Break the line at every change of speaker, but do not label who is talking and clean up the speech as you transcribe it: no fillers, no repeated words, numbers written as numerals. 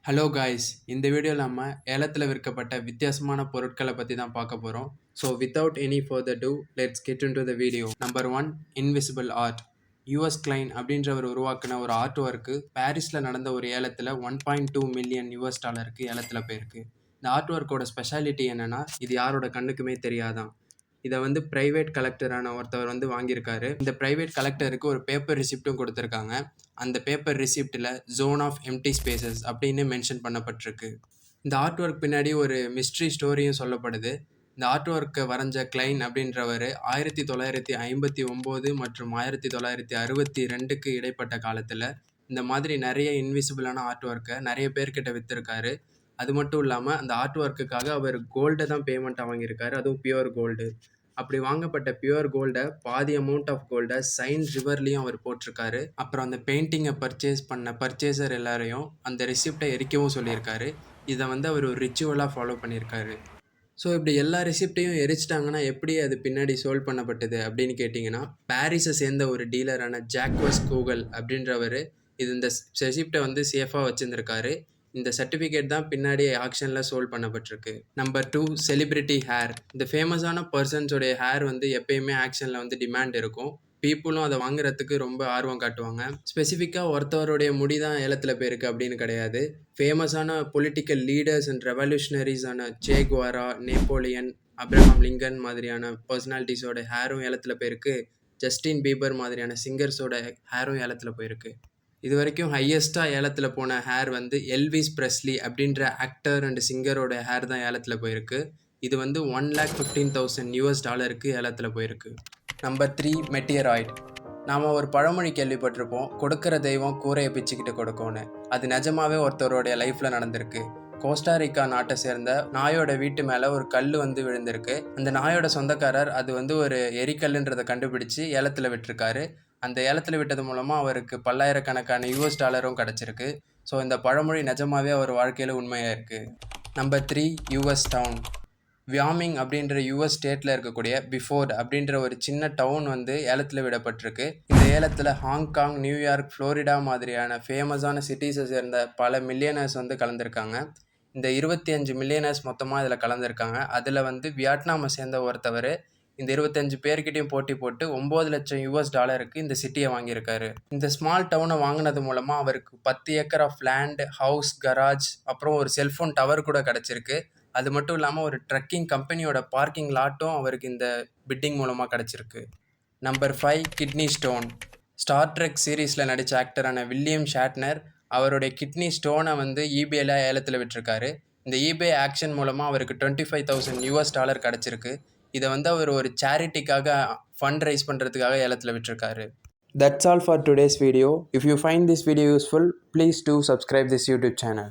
Hello guys, இந்த வீடியோவில் நம்ம ஏலத்தில் விற்கப்பட்ட வித்தியாசமான பொருட்களை பற்றி தான் பார்க்க போகிறோம். So without any further ado let's get into the video. Number 1, invisible art. Yves Klein அப்படின்றவர் உருவாக்கின ஒரு ஆர்ட் ஒர்க்கு பாரிஸில் நடந்த ஒரு ஏலத்தில் $1.2 மில்லியன் ஏலத்தில் போயிருக்கு. இந்த ஆர்ட் ஒர்க்கோட ஸ்பெஷாலிட்டி என்னென்னா, இது யாரோட கண்ணுக்குமே தெரியாதான். இதை வந்து ப்ரைவேட் கலெக்டரான ஒருத்தவர் வாங்கியிருக்காரு. இந்த ப்ரைவேட் கலெக்டருக்கு ஒரு பேப்பர் ரிசிப்டும் கொடுத்துருக்காங்க. அந்த பேப்பர் ரிசிப்டில் ஜோன் ஆஃப் எம்டி ஸ்பேசஸ் அப்படின்னு மென்ஷன் பண்ணப்பட்டிருக்கு. இந்த ஆர்ட் ஒர்க் பின்னாடி ஒரு மிஸ்ட்ரி ஸ்டோரியும் சொல்லப்படுது. இந்த ஆர்ட் ஒர்க்கை வரைஞ்ச கிளைன் அப்படின்றவர் 1959 மற்றும் 1962 இடைப்பட்ட காலத்தில் இந்த மாதிரி நிறைய இன்விசிபிளான ஆர்ட் ஒர்க்கை நிறைய பேர்கிட்ட விற்றுருக்காரு. அது மட்டும் இல்லாமல் அந்த ஆர்ட் ஒர்க்குக்காக அவர் கோல்டை தான் பேமெண்ட்டாக வாங்கியிருக்காரு, அதுவும் பியூர் கோல்டு. அப்படி வாங்கப்பட்ட பியூர் கோல்டை பாதி அமௌண்ட் ஆஃப் கோல்டை சைன் ரிவர்லேயும் அவர் போட்டிருக்காரு. அப்புறம் அந்த பெயிண்டிங்கை பர்ச்சேஸ் பண்ண பர்ச்சேசர் எல்லாரையும் அந்த ரிசிப்டை எரிக்கவும் சொல்லியிருக்காரு. இதை அவர் ஒரு ரிச்சுவலாக ஃபாலோ பண்ணியிருக்காரு. ஸோ இப்படி எல்லா ரெசிப்டையும் எரிச்சிட்டாங்கன்னா எப்படி அது பின்னாடி சோல்வ் பண்ணப்பட்டது அப்படின்னு கேட்டிங்கன்னா, பாரிஸை சேர்ந்த ஒரு டீலரான ஜாக்வஸ் கூகல் அப்படின்றவர் இந்த ரெசிப்டை சேஃபாக வச்சுருந்துருக்காரு. இந்த சர்டிஃபிகேட் தான் பின்னாடி ஆக்ஷனில் சோல்வ் பண்ணப்பட்டிருக்கு. Number 2, celebrity hair. இந்த ஃபேமஸான பர்சன்ஸோடைய ஹேர் எப்பயுமே ஆக்ஷனில் டிமாண்ட் இருக்கும். பீப்புளும் அதை வாங்குறதுக்கு ரொம்ப ஆர்வம் காட்டுவாங்க. ஸ்பெசிஃபிக்காக ஒருத்தவருடைய முடி தான் ஏலத்தில் போயிருக்கு அப்படின்னு கிடையாது. ஃபேமஸான பொலிட்டிக்கல் லீடர்ஸ் அண்ட் ரெவல்யூஷனரிஸான Che Guevara, Napoleon, Abraham Lincoln மாதிரியான பர்சனாலிட்டிஸோட ஹேரும் ஏலத்தில் போயிருக்கு. ஜஸ்டின் பீபர் மாதிரியான சிங்கர்ஸோட ஹேரும் ஏலத்தில் போயிருக்கு. இது வரைக்கும் ஹையஸ்ட்டாக ஏலத்தில் போன ஹேர் எல்விஸ் ப்ரெஸ்லி அப்படின்ற ஆக்டர் அண்ட் சிங்கரோட ஹேர் தான் ஏலத்தில் போயிருக்கு. இது $1,15,000 ஏலத்தில் போயிருக்கு. நம்பர் 3, மெட்டியராய்ட். நாம் ஒரு பழமொழி கேள்விப்பட்டிருப்போம், கொடுக்குற தெய்வம் கூரையை பிச்சுக்கிட்டு கொடுக்கும்னு. அது நிஜமாவே ஒருத்தருடைய லைஃப்பில் நடந்திருக்கு. கோஸ்டாரிக்கா நாட்டை சேர்ந்த நாயோட வீட்டு மேலே ஒரு கல் விழுந்திருக்கு. அந்த நாயோட சொந்தக்காரர் அது ஒரு எரிக்கல்லுன்றதை கண்டுபிடிச்சு ஏலத்தில் விட்டுருக்காரு. அந்த ஏலத்தில் விட்டது மூலமாக அவருக்கு $10,000 கிடச்சிருக்கு. ஸோ இந்த பழமொழி நிஜமாவே அவர் வாழ்க்கையில் உண்மையாக இருக்குது. Number 3, US town. வியாமிங் அப்படின்ற யூஎஸ் ஸ்டேட்டில் இருக்கக்கூடிய பிஃபோர்ட் அப்படின்ற ஒரு சின்ன டவுன் ஏலத்தில் விடப்பட்டிருக்கு. இந்த ஏலத்தில் ஹாங்காங், நியூயார்க், ஃப்ளோரிடா மாதிரியான ஃபேமஸான சிட்டிஸை சேர்ந்த பல மில்லியனர்ஸ் கலந்துருக்காங்க. இந்த 25 மில்லியனர்ஸ் மொத்தமாக இதில் கலந்துருக்காங்க. அதில் வியட்நாமை சேர்ந்த ஒருத்தவர் இந்த 25 பேர்கிட்டையும் போட்டி போட்டு $9 லட்சம் இந்த சிட்டியை வாங்கியிருக்காரு. இந்த ஸ்மால் டவுனை வாங்கினது மூலமாக அவருக்கு 10 acre of land, house, garage, அப்புறம் ஒரு செல்ஃபோன் டவர் கூட கிடச்சிருக்கு. அது மட்டும் இல்லாமல் ஒரு ட்ரக்கிங் கம்பெனியோட பார்க்கிங் லாட்டும் அவருக்கு இந்த பிட்டிங் மூலமாக கிடச்சிருக்கு. Number 5, kidney stone. Star trek சீரீஸில் நடித்த ஆக்டரான வில்லியம் ஷாட்னர் அவருடைய கிட்னி ஸ்டோனை ஈபேல ஏலத்தில் விட்டுருக்காரு. இந்த ஈபே ஆக்ஷன் மூலமாக அவருக்கு $25,000 கிடச்சிருக்கு. இதை அவர் ஒரு சேரிட்டிக்காக ஃபண்ட் ரைஸ் பண்ணுறதுக்காக ஏலத்தில் விட்டுருக்காரு. That's all for today's video. If you find this video useful, please do subscribe this YouTube channel.